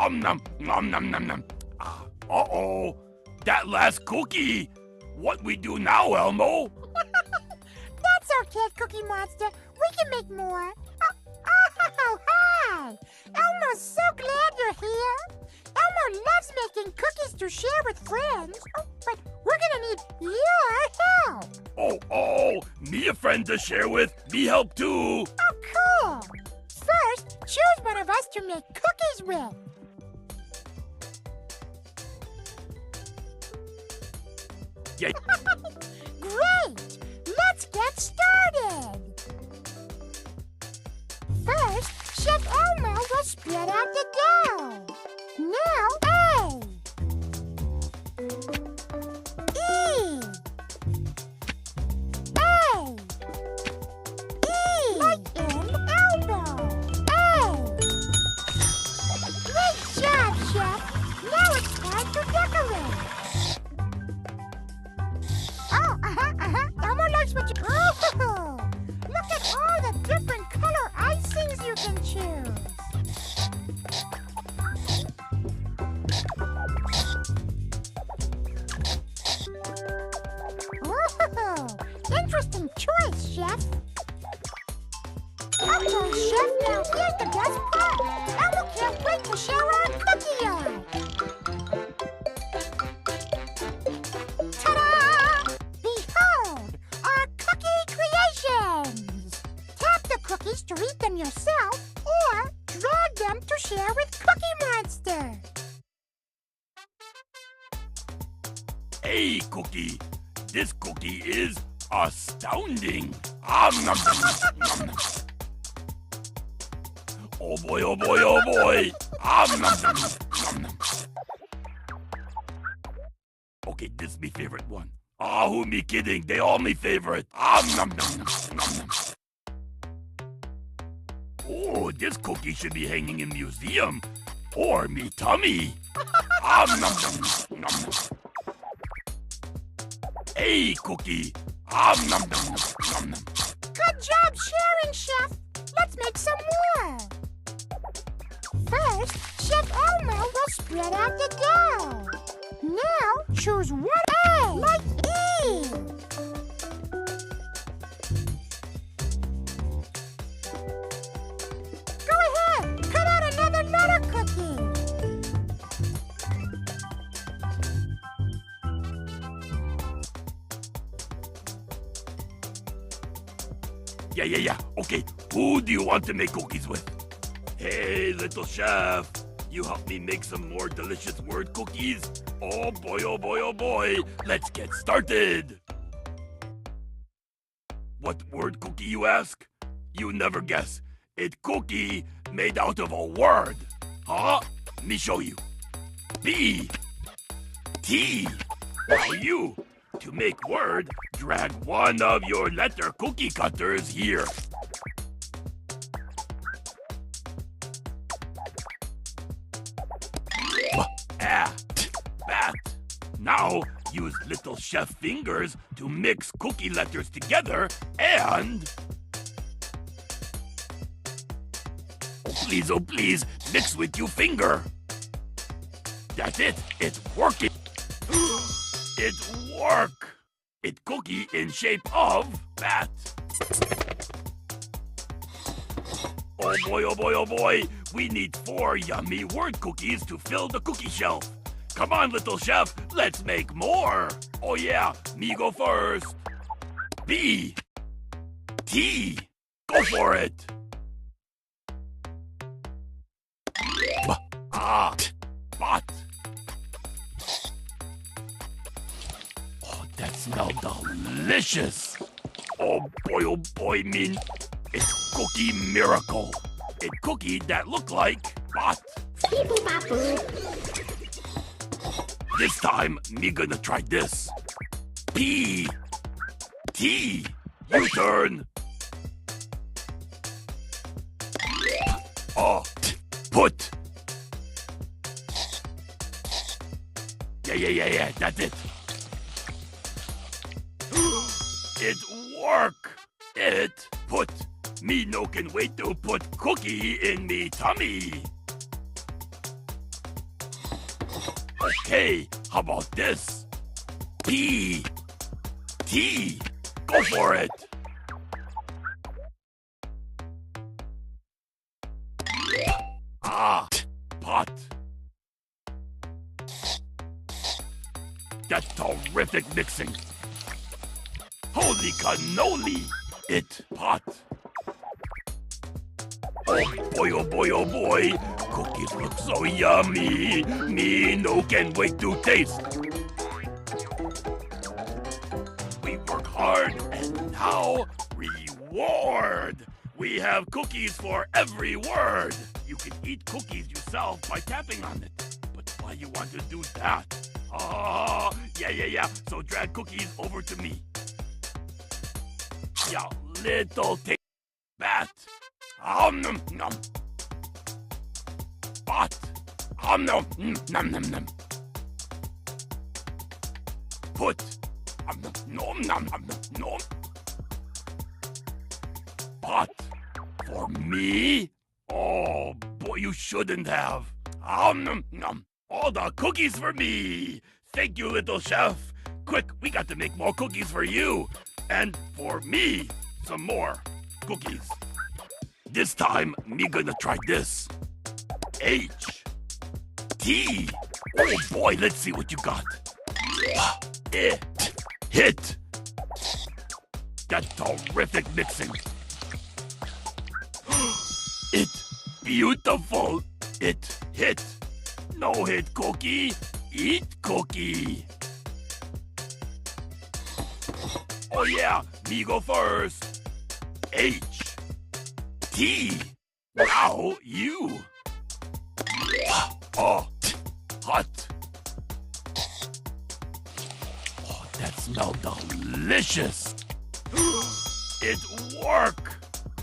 nom, nom, nom, nom, nom. Uh-oh, that last cookie. What we do now, Elmo? That's okay, Cookie Monster. We can make more. Oh, hi! Elmo's so glad you're here. Elmo loves making cookies to share with friends. Oh, but we're gonna need your help. Oh, me a friend to share with. Me help too. Oh, cool. First, choose one of us to make cookies with. Yeah. Great! Let's get started. First, Chef Elmo will spread out the dough. Now, A. E. A. E. Like in elbow. A. Great job, Chef. Now it's time to decorate. Elmo likes what you... Ooh! Look at all the different color icings you can choose. Ooh! Interesting choice, Chef. Okay, Chef, now here's the best part. Elmo can't wait to share our cookie yard. To eat them yourself, or drag them to share with Cookie Monster. Hey, Cookie. This cookie is astounding. Nom, nom, nom, nom, nom. Oh boy, oh boy, oh boy. Nom, nom, nom, nom, nom. Okay, this is my favorite one. Who me kidding? They all me favorite. Nom, nom, nom, nom, nom. Oh, this cookie should be hanging in museum. Or me tummy. Nom, nom, nom, nom, nom. Hey, Cookie. Nom, nom, nom, nom, nom. Good job sharing, Chef. Let's make some more. First, Chef Elmo will spread out the dough. Now, choose one A, like E. Yeah. Okay, who do you want to make cookies with? Hey, little chef. You help me make some more delicious word cookies? Oh boy, oh boy, oh boy. Let's get started. What word cookie, you ask? You never guess. It's cookie made out of a word. Huh? Me show you. B. T. For you. To make word, drag one of your letter cookie cutters here. Bat. Now, use little chef fingers to mix cookie letters together and... Oh please, mix with your finger. That's it, it's working. It work. It cookie in shape of bat. Oh boy, we need 4 yummy word cookies to fill the cookie shelf. Come on, little chef, let's make more. Oh yeah, me go first. B. T. Go for it. Bot. Oh, that smells delicious. Oh boy, mean it's cookie miracle. It cookie that look like bot. This time, me gonna try this. P. T. You turn. Put. Yeah, that's it. It work. It put. Me no can wait to put cookie in me tummy. Okay, how about this? P, T, go for it. Ah, pot. That's terrific mixing. Holy cannoli, it pot. Oh boy, oh boy, oh boy. Cookies look so yummy. Me no can wait to taste. We work hard and now reward. We have cookies for every word. You can eat cookies yourself by tapping on it. But why you want to do that? Oh, yeah. So drag cookies over to me. Yeah, little taste bat. Nom nom. Pot. Nom nom nom. Put. Nom nom nom nom. Pot. For me? Oh boy, you shouldn't have. Nom nom. All the cookies for me. Thank you, little chef. Quick, we got to make more cookies for you. And for me, some more cookies. This time, me gonna try this. H. T. Oh boy, let's see what you got. Hit. That's terrific mixing. It beautiful. It hit. No hit cookie. Eat cookie. Oh yeah, me go first. H. T. Now you. Oh, hot. Oh, that smells delicious. It work.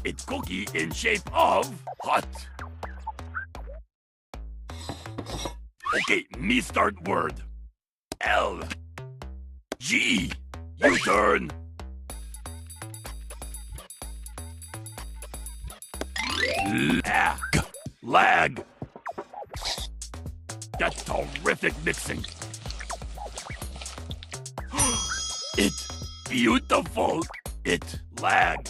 It's cookie in shape of hot. Okay, me start word. L. G. You turn. Lag. That's terrific mixing. It beautiful. It lag.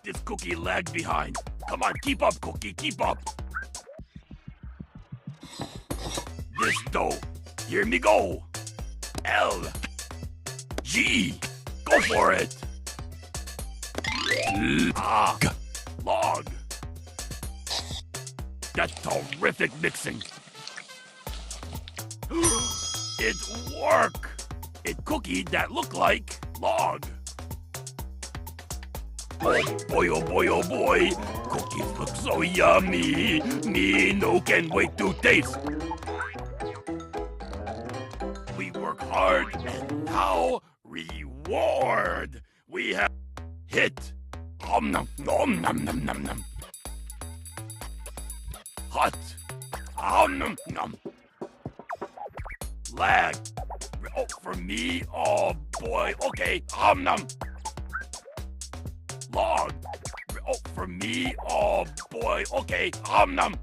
This cookie lagged behind. Come on, keep up, cookie, keep up. This dough. Here me go. L. G. Go for it. Log. That's terrific mixing. It work. It cookie that look like log. Oh boy, oh boy, oh boy. Cookies look so yummy. Me no can wait to taste. We work hard and now reward. We have hit. Nom nom nom nom nom nom nom. Hot. Nom nom. Lag. Oh, for me? Oh boy. Okay. Nom. Log. Oh, for me? Oh boy. Okay. Nom.